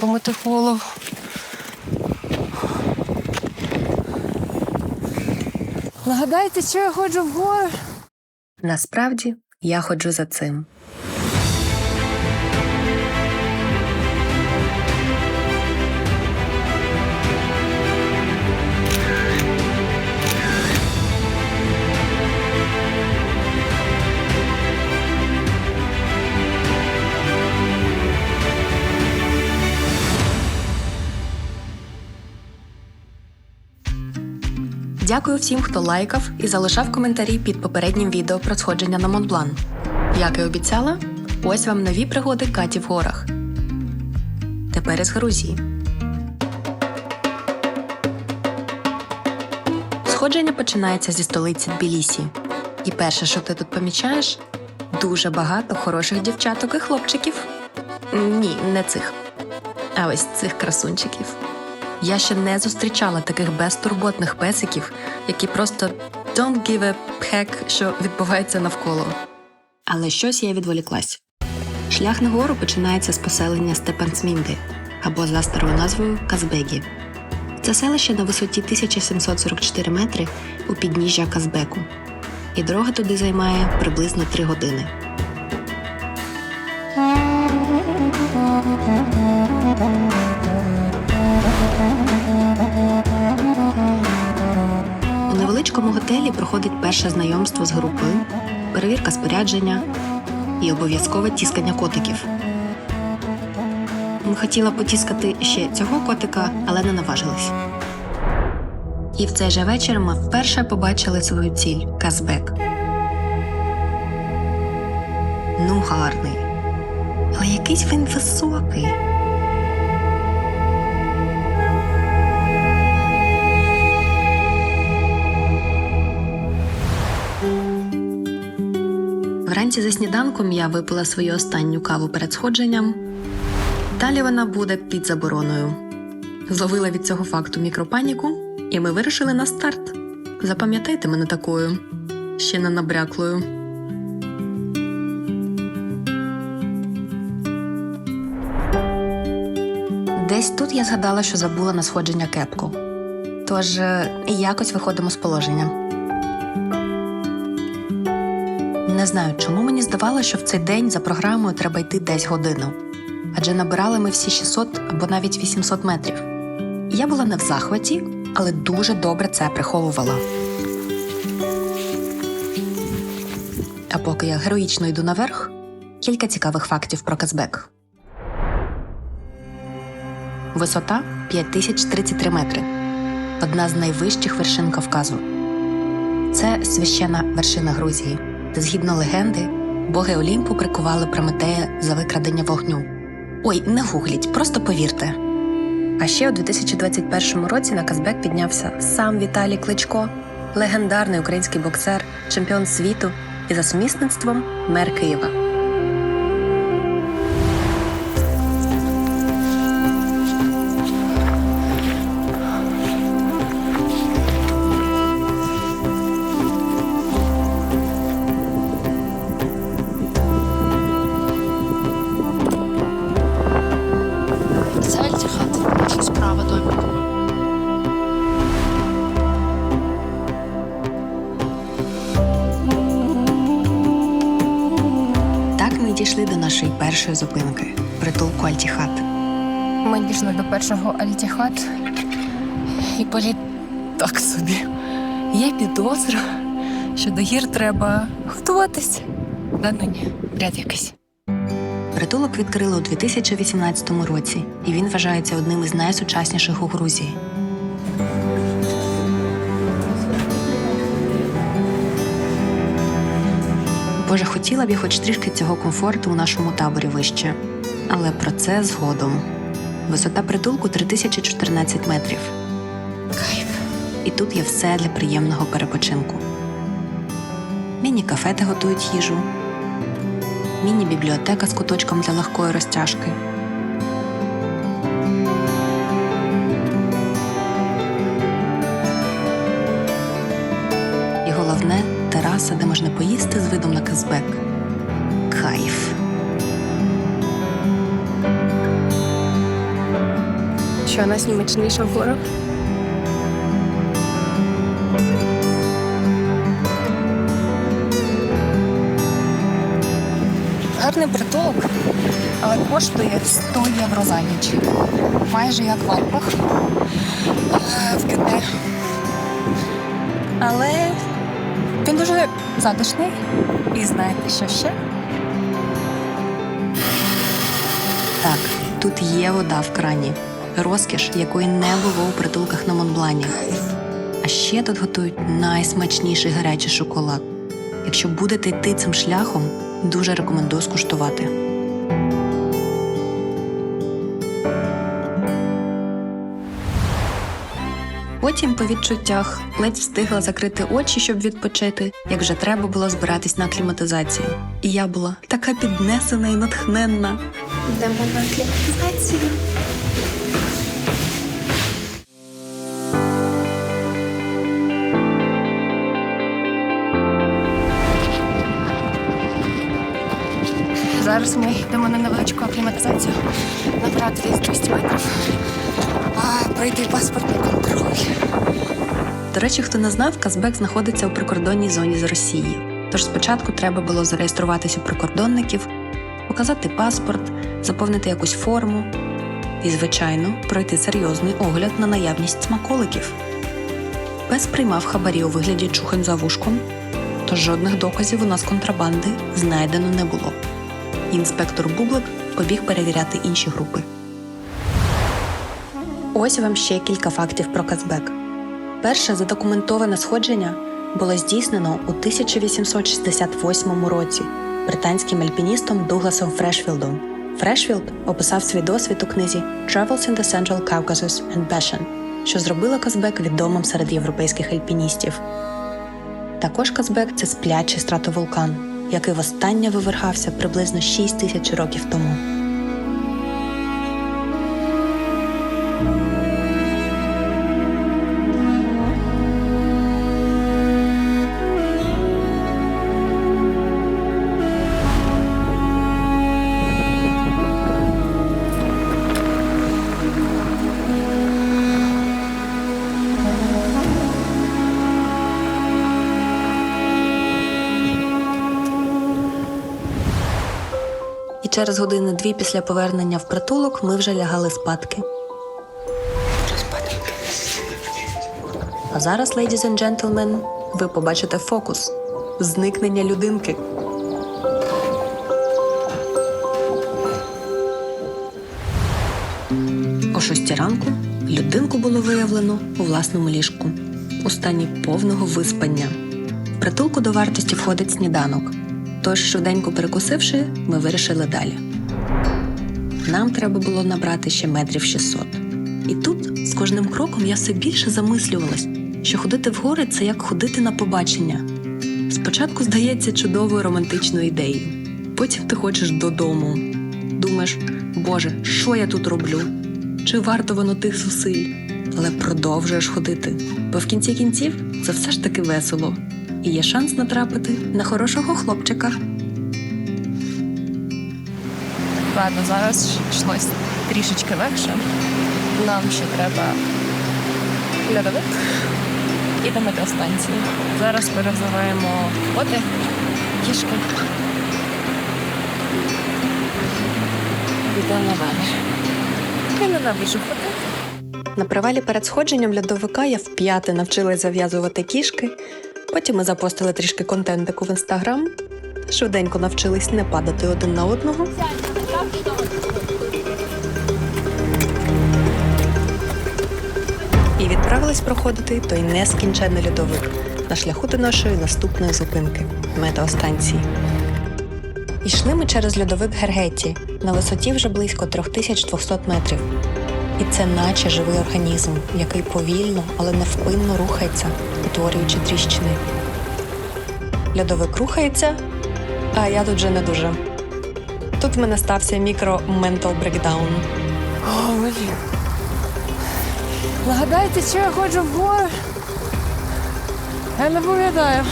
помити голову. Нагадайте, що я ходжу в гори? Насправді, я ходжу за цим. Дякую всім, хто лайкав і залишав коментарі під попереднім відео про сходження на Монблан. Як і обіцяла, ось вам нові пригоди Каті в горах. Тепер із Грузії. Сходження починається зі столиці Тбілісі. І перше, що ти тут помічаєш – дуже багато хороших дівчаток і хлопчиків. Ні, не цих. А ось цих красунчиків. Я ще не зустрічала таких безтурботних песиків, які просто don't give a heck, що відбувається навколо. Але щось я відволіклась. Шлях на гору починається з поселення Степансмінди, або за старою назвою Казбегі. Це селище на висоті 1744 метри у підніжжя Казбеку. І дорога туди займає приблизно 3 години. У невеличкому готелі проходить перше знайомство з групою, перевірка спорядження і обов'язкове тіскання котиків. Хотіла потіскати ще цього котика, але не наважилась. І в цей же вечір ми вперше побачили свою ціль – Казбек. Ну, гарний. Але якийсь він високий. Вранці за сніданком я випила свою останню каву перед сходженням. Далі вона буде під забороною. Зловила від цього факту мікропаніку, і ми вирішили на старт. Запам'ятайте мене такою, ще не набряклою. Десь тут я згадала, що забула на сходження кепку. Тож якось виходимо з положення. Не знаю, чому мені здавалося, що в цей день за програмою треба йти десь годину. Адже набирали ми всі 600 або навіть 800 метрів. Я була не в захваті, але дуже добре це приховувала. А поки я героїчно йду наверх, кілька цікавих фактів про Казбек. Висота – 5033 метри. Одна з найвищих вершин Кавказу. Це священна вершина Грузії, де, згідно легенди, боги Олімпу прикували Прометея за викрадення вогню. Ой, не гугліть, просто повірте. А ще у 2021 році на Казбек піднявся сам Віталій Кличко, легендарний український боксер, чемпіон світу і за сумісництвом мер Києва. Дійшли до нашої першої зупинки – притулку Альтіхат. Ми дійшли до першого Альтіхат, і політ так собі. Є підозра, що до гір треба готуватись. Да ну ні, бред якийсь. Притулок відкрили у 2018 році, і він вважається одним із найсучасніших у Грузії. Боже, хотіла б я хоч трішки цього комфорту у нашому таборі вище. Але про це згодом. Висота притулку – 3014 метрів. Кайф. І тут є все для приємного перепочинку. Міні-кафе, де готують їжу. Міні-бібліотека з куточком для легкої розтяжки. І головне – тераса, де можна поїсти з видом на Казбек. Кайф! Що найсмачніше в горах? Гарний притулок, але коштує 100 євро за ніч. Майже як в Альпах в Кюте. Але він дуже затишний. І знаєте, що ще? Так, тут є вода в крані. Розкіш, якої не було у притулках на Монблані. А ще тут готують найсмачніший гарячий шоколад. Якщо будете йти цим шляхом, дуже рекомендую скуштувати. Потім, по відчуттях, ледь встигла закрити очі, щоб відпочити, як вже треба було збиратись на акліматизацію. І я була така піднесена і натхненна. Йдемо на акліматизацію. Зараз ми йдемо на невеличку акліматизацію. Набрати десь 200 метрів. Пройти паспортний контроль. До речі, хто не знав, Казбек знаходиться у прикордонній зоні з Росією. Тож спочатку треба було зареєструватися у прикордонників, показати паспорт, заповнити якусь форму і, звичайно, пройти серйозний огляд на наявність смаколиків. Пес приймав хабарі у вигляді чухань за вушком, тож жодних доказів у нас контрабанди знайдено не було. Інспектор Бублик побіг перевіряти інші групи. Ось вам ще кілька фактів про Казбек. Перше задокументоване сходження було здійснено у 1868 році британським альпіністом Дугласом Фрешфілдом. Фрешфілд описав свій досвід у книзі «Travels in the Central Caucasus and Bashan», що зробило Казбек відомим серед європейських альпіністів. Також Казбек – це сплячий стратовулкан, який востаннє вивергався приблизно 6 тисяч років тому. І через години-дві після повернення в притулок ми вже лягали спадки. А зараз, ladies and gentlemen, ви побачите фокус – зникнення людинки. О 6 ранку людинку було виявлено у власному ліжку, у стані повного виспання. В притулку до вартості входить сніданок. Тож, швиденько перекусивши, ми вирішили далі. Нам треба було набрати ще метрів 600. І тут, з кожним кроком, я все більше замислювалась, що ходити в гори – це як ходити на побачення. Спочатку здається чудовою романтичною ідеєю. Потім ти хочеш додому. Думаєш, Боже, що я тут роблю? Чи варто воно тих зусиль? Але продовжуєш ходити. Бо в кінці кінців це все ж таки весело. І є шанс натрапити на хорошого хлопчика. Ладно, зараз йшлось трішечки легше. Нам ще треба льодовик і до метеостанції. Зараз перезиваємо води, кішки. Йдемо на мене. Я ненавиджу ходити. На привалі перед сходженням льодовика я вп'яте навчилась зав'язувати кішки. Потім ми запостили трішки контентику в Інстаграм. Швиденько навчились не падати один на одного. І відправились проходити той нескінченний льодовик на шляху до нашої наступної зупинки – метеостанції. Йшли ми через льодовик Гергетті на висоті вже близько 3200 метрів. І це наче живий організм, який повільно, але невпинно рухається, утворюючи тріщини. Льодовик рухається, а я тут вже не дуже. Тут в мене стався мікро-ментал брекдаун. О, блін. Нагадайте, що я ходжу в гори? Я не пам'ятаю.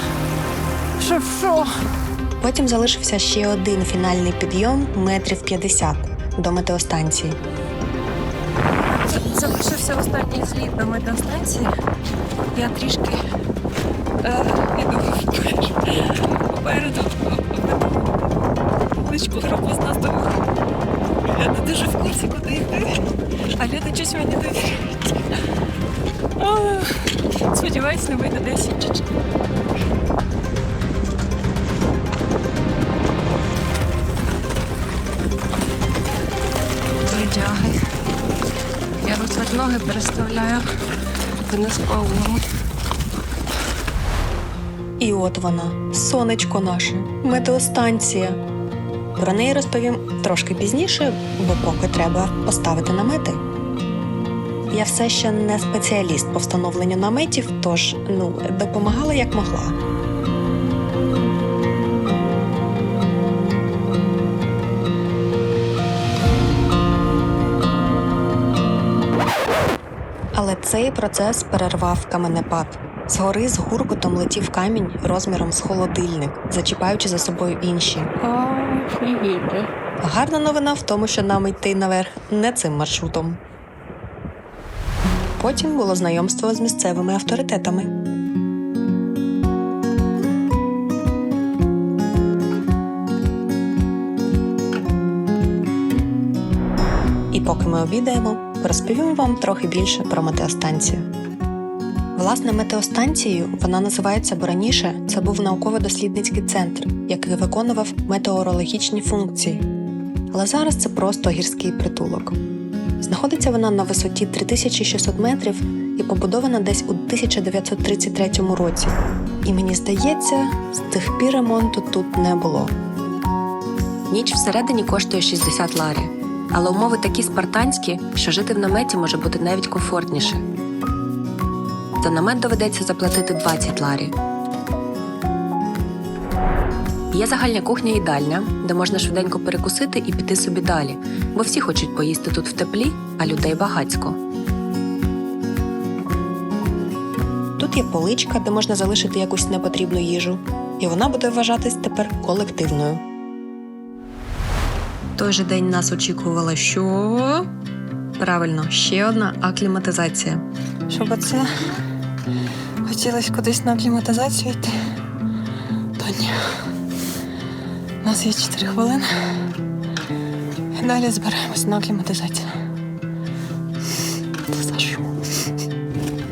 Що? Потім залишився ще один фінальний підйом метрів 50 до метеостанції. Завершився останній зліт до метеостанції. Я трішки йду попереду. Вуличку групу з нас двох. Я не дуже в курсі, куди йти. А люди щось мені довіряють. Сподіваюсь, не вийде 10 чи. Витягай. Я тут ноги переставляю вниз по углу. І от вона, сонечко наше, метеостанція. Про неї розповім трошки пізніше, бо поки треба поставити намети. Я все ще не спеціаліст по встановленню наметів, тож, допомагала як могла. Але цей процес перервав каменепад. Згори з гуркотом летів камінь розміром з холодильник, зачіпаючи за собою інші. Гарна новина в тому, що нам йти наверх не цим маршрутом. Потім було знайомство з місцевими авторитетами. І поки ми обідаємо, розповім вам трохи більше про метеостанцію. Власне, метеостанцією вона називається, бо раніше це був науково-дослідницький центр, який виконував метеорологічні функції. Але зараз це просто гірський притулок. Знаходиться вона на висоті 3600 метрів і побудована десь у 1933 році. І мені здається, з тих пір ремонту тут не було. Ніч всередині коштує 60 ларі. Але умови такі спартанські, що жити в наметі може бути навіть комфортніше. За намет доведеться заплатити 20 ларі. Є загальна кухня-їдальня, де можна швиденько перекусити і піти собі далі, бо всі хочуть поїсти тут в теплі, а людей багацько. Тут є поличка, де можна залишити якусь непотрібну їжу, і вона буде вважатись тепер колективною. Той же день нас очікувала що? Правильно, ще одна акліматизація. Щоб оце хотілося кудись на акліматизацію йти, то ні. У нас є 4 хвилини. І далі збираємось на акліматизацію. Це за що?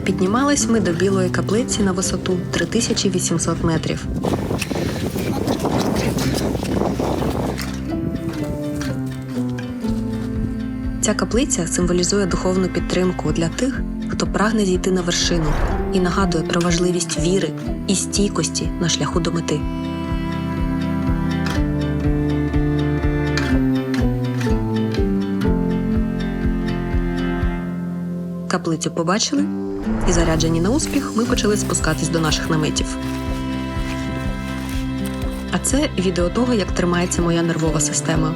Піднімались ми до Білої каплиці на висоту 3800 метрів. Ця каплиця символізує духовну підтримку для тих, хто прагне зійти на вершину і нагадує про важливість віри і стійкості на шляху до мети. Каплицю побачили, і заряджені на успіх ми почали спускатись до наших наметів. А це відео того, як тримається моя нервова система.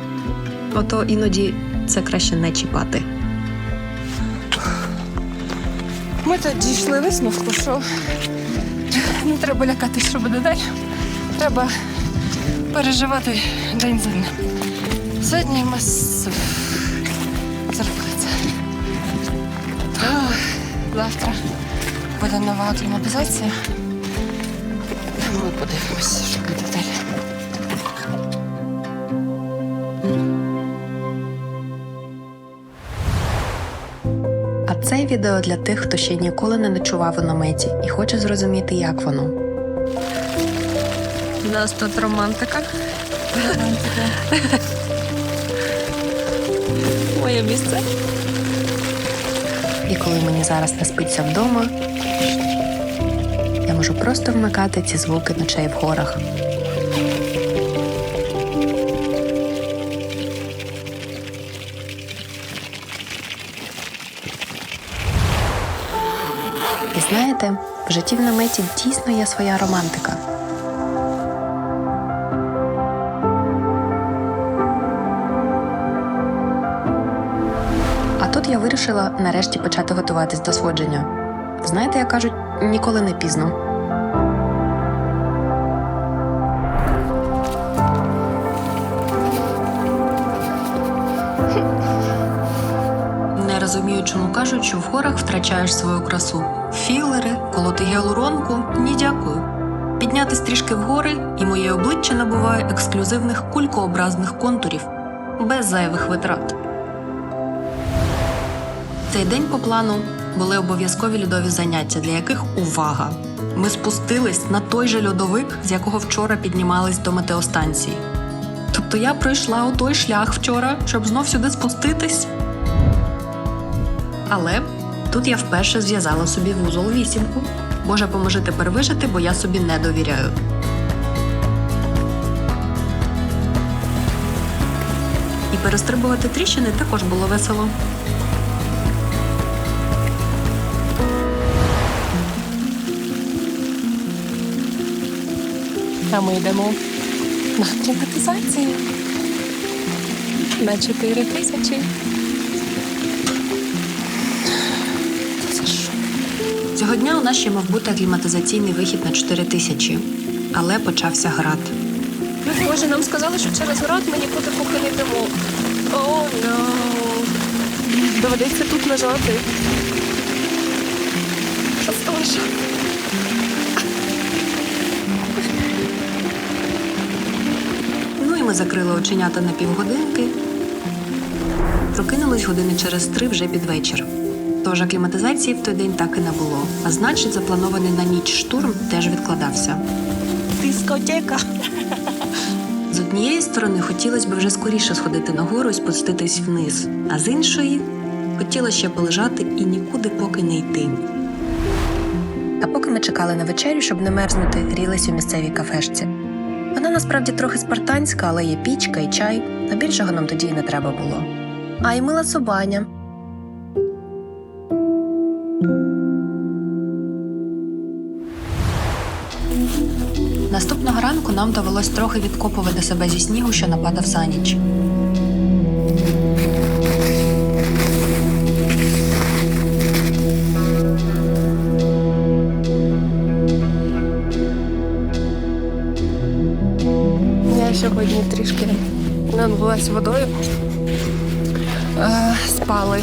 Ото іноді це краще не чіпати. Ми тут дійшли висновку, що не треба лякатись, що буде далі. Треба переживати день за днем. Сьогодні ми зробили це. Завтра буде нова акліматизація. Ми подивимося, що буде далі. А це відео для тих, хто ще ніколи не ночував у наметі і хоче зрозуміти, як воно. У нас тут романтика. Моє місце. І коли мені зараз не спиться вдома, я можу просто вмикати ці звуки ночей в горах. І знаєте, в житті в наметі дійсно є своя романтика. А тут я вирішила нарешті почати готуватись до сходження. Знаєте, як кажуть, ніколи не пізно. Не розумію, розумію, чому кажуть, що в горах втрачаєш свою красу. Філери, колоти гіалуронку – ні дякую. Піднятись трішки вгори, і моє обличчя набуває ексклюзивних кулькообразних контурів, без зайвих витрат. Цей день по плану були обов'язкові льодові заняття, для яких – увага! Ми спустились на той же льодовик, з якого вчора піднімались до метеостанції. Тобто я пройшла у той шлях вчора, щоб знов сюди спуститись. Але тут я вперше зв'язала собі вузол-вісімку. Боже, поможи тепер вижити, бо я собі не довіряю. І перестрибувати тріщини також було весело. А ми йдемо на кліматизацію. На 4000. Це що? Цього дня у нас ще мав бути акліматизаційний вихід на 4000. Але почався град. Боже, нам сказали, що через град мені буде кухонний димок. О, no. Доведеться тут лежати. Що сталося? Ну і ми закрили оченята на півгодинки. Прокинулись години через 3 вже під вечір. Тож акліматизації в той день так і не було. А значить, запланований на ніч штурм теж відкладався. Дискотека. З однієї сторони, хотілося б вже скоріше сходити нагору і спуститись вниз. А з іншої, хотіла ще полежати і нікуди поки не йти. А поки ми чекали на вечерю, щоб не мерзнути, грілись у місцевій кафешці. Вона насправді трохи спартанська, але є пічка і чай, а більшого нам тоді й не треба було. А й мила собаня. Наступного ранку нам довелось трохи відкопувати себе зі снігу, що нападав за ніч. Я сьогодні трішки нанулась водою. Спали.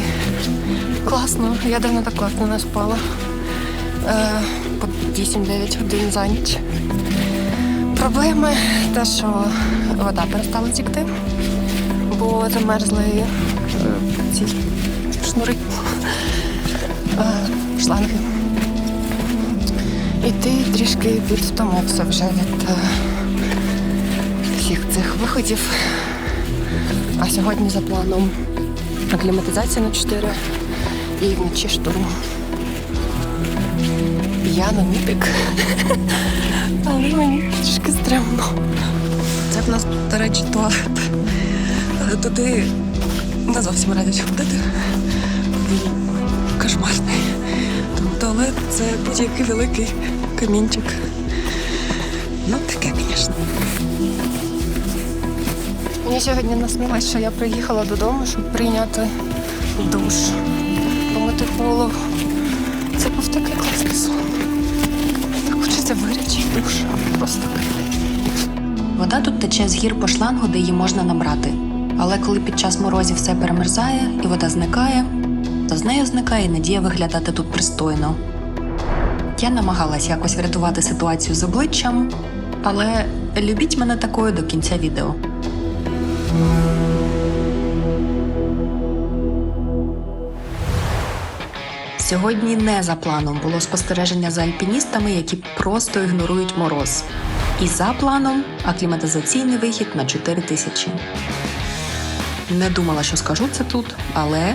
Класно, я давно так класно не спала. По 8-9 годин за ніч. Проблеми те, що вода перестала тікти, бо замерзли ці шнури, шланги. І ти трішки підвтомився вже від всіх цих виходів. А сьогодні за планом акліматизація на 4 і вночі штурм. Я на мітик. Але мені трішки стрімно. Це в нас, до речі, туалет. Але туди не зовсім радять ходити. Він кошмарний. Там туалет – це будь-який великий камінчик. Ну, таке, звісно. Мені сьогодні наснилось, що я приїхала додому, щоб прийняти душ, помити голову. Це був такий класний сон. Так хочеться вирячий душ. Просто Вода тут тече з гір по шлангу, де її можна набрати. Але коли під час морозів все перемерзає і вода зникає, то з нею зникає і надія виглядати тут пристойно. Я намагалась якось врятувати ситуацію з обличчям, але любіть мене такою до кінця відео. Сьогодні не за планом було спостереження за альпіністами, які просто ігнорують мороз. І за планом акліматизаційний вихід на 4000. Не думала, що скажу це тут, але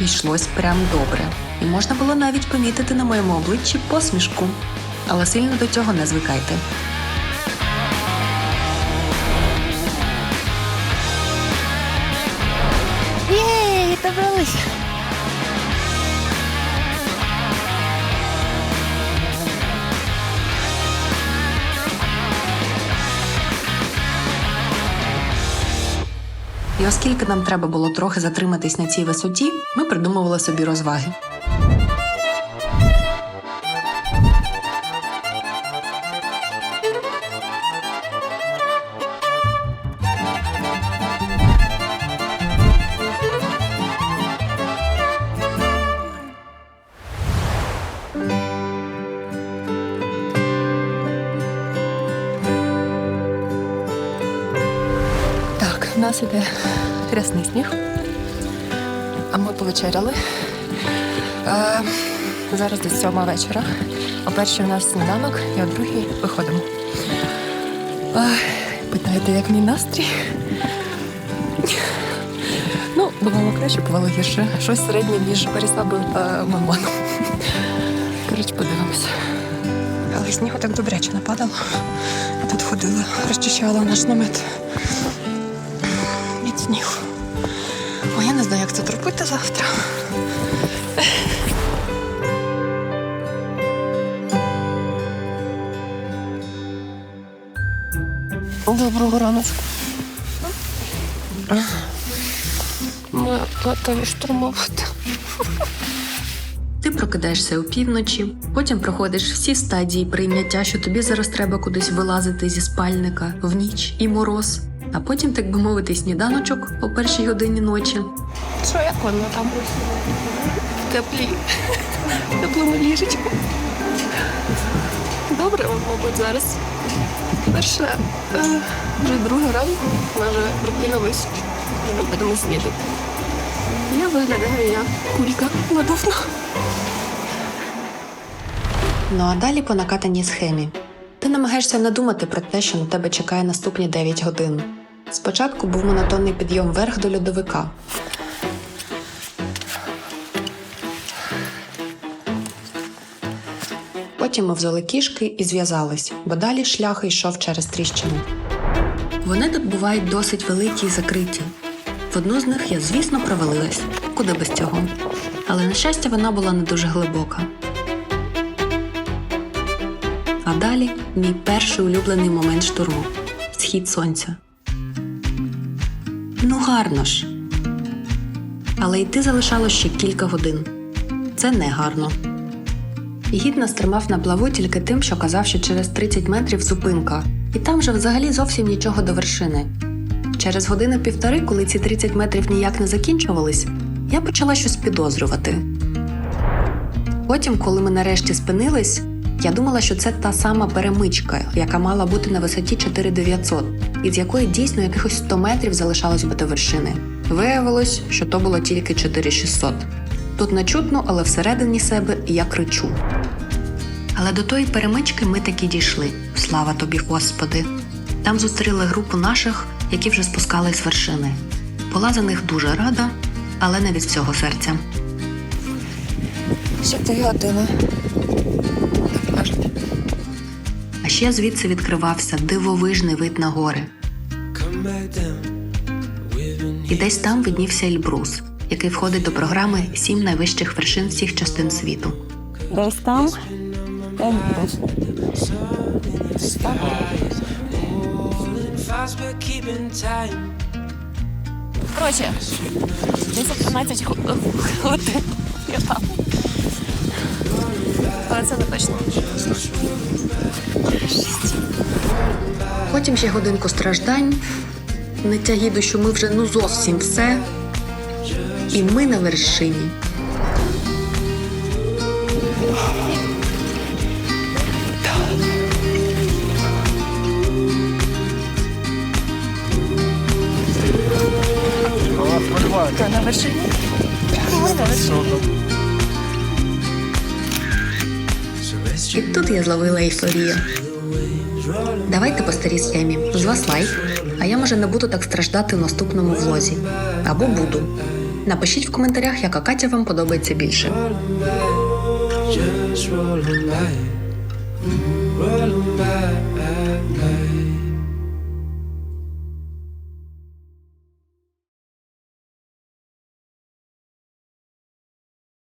йшлось прям добре. І можна було навіть помітити на моєму обличчі посмішку. Але сильно до цього не звикайте. єй, добрались! І оскільки нам треба було трохи затриматись на цій висоті, ми придумували собі розваги. У нас іде рясний сніг, а ми повечеряли. Зараз десь 7 вечора. О 1-й у нас сніданок, і о 2-й виходимо. Питаєте, як мій настрій? Ну, бувало краще, бувало гірше. Щось середнє між Переславою та Мамоном. Коротше, подивимося. Але снігу так добряче нападало. Я тут ходила, розчищала наш намет від снігу. О, я не знаю, як це зробити завтра. Доброго раночку. Ми готові штурмувати. Ти прокидаєшся опівночі, потім проходиш всі стадії прийняття, що тобі зараз треба кудись вилазити зі спальника в ніч і мороз, а потім, так би мовити, сніданочок о 1-й годині ночі. Що, як воно там? Теплому ліжечку. Добре, мабуть, зараз. Перше, вже 2 ранку, ми вже прокинулись, будемо снідати. Я виглядаю як кулька надувна. Ну а далі по накатаній схемі. Ти намагаєшся не думати про те, що на тебе чекає наступні 9 годин. Спочатку був монотонний підйом вверх до льодовика. Потім ми взяли кішки і зв'язались, бо далі шлях йшов через тріщину. Вони тут бувають досить великі і закриті. В одну з них я, звісно, провалилась. Куди без цього. Але, на щастя, вона була не дуже глибока. А далі мій перший улюблений момент штурму – схід сонця. Ну гарно ж. Але йти залишалось ще кілька годин. Це не гарно. Гід нас тримав на плаву тільки тим, що казав, що через 30 метрів зупинка. І там же взагалі зовсім нічого до вершини. Через годину-півтори, коли ці 30 метрів ніяк не закінчувались, я почала щось підозрювати. Потім, коли ми нарешті спинились, я думала, що це та сама перемичка, яка мала бути на висоті 4900, із якої дійсно якихось 100 метрів залишалось би до вершини. Виявилось, що то було тільки 4600. Тут не чутно, але всередині себе я кричу. Але до тої перемички ми таки дійшли. Слава тобі, Господи! Там зустріли групу наших, які вже спускались з вершини. Була за них дуже рада, але не від всього серця. Ще 2 години. Так кажуть. А ще звідси відкривався дивовижний вид на гори. І десь там виднівся Ельбрус, який входить до програми 7 найвищих вершин всіх частин світу. Десь там. Коротше, десь 15 годин я там. Але це не точно. Потім ще годинку страждань, ниття гіду, що ми вже зовсім все, і ми на вершині. Та на вершині? Ми на вершині. І тут я зловила ейфорію. Давайте по старій схемі. З вас лайк, а я, може, не буду так страждати в наступному влозі. Або буду. Напишіть в коментарях, яка Катя вам подобається більше. Just rolling by.